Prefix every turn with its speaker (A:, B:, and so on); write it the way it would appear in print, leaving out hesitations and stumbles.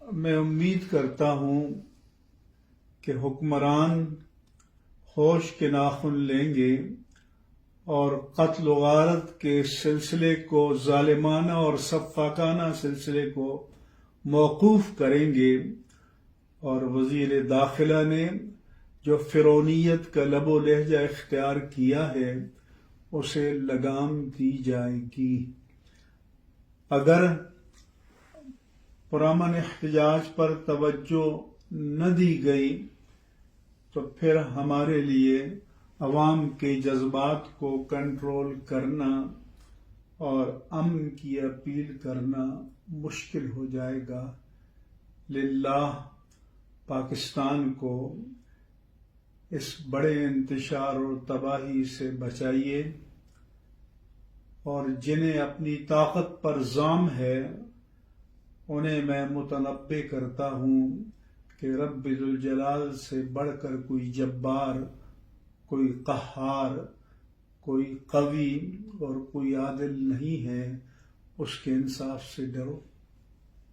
A: میں امید کرتا ہوں کہ حکمران ہوش کے ناخن لیں گے اور قتل و غارت کے سلسلے کو، ظالمانہ اور سفاکانہ سلسلے کو موقوف کریں گے، اور وزیر داخلہ نے جو فرعونیت کا لب و لہجہ اختیار کیا ہے اسے لگام دی جائے گی۔ اگر پرامن احتجاج پر توجہ نہ دی گئی تو پھر ہمارے لیے عوام کے جذبات کو کنٹرول کرنا اور امن کی اپیل کرنا مشکل ہو جائے گا۔ للہ پاکستان کو اس بڑے انتشار اور تباہی سے بچائیے، اور جنہیں اپنی طاقت پر زام ہے انہیں میں متنبہ کرتا ہوں کہ رب ذوالجلال سے بڑھ کر کوئی جبار، کوئی قہار، کوئی قوی اور کوئی عادل نہیں ہے، اس کے انصاف سے ڈرو۔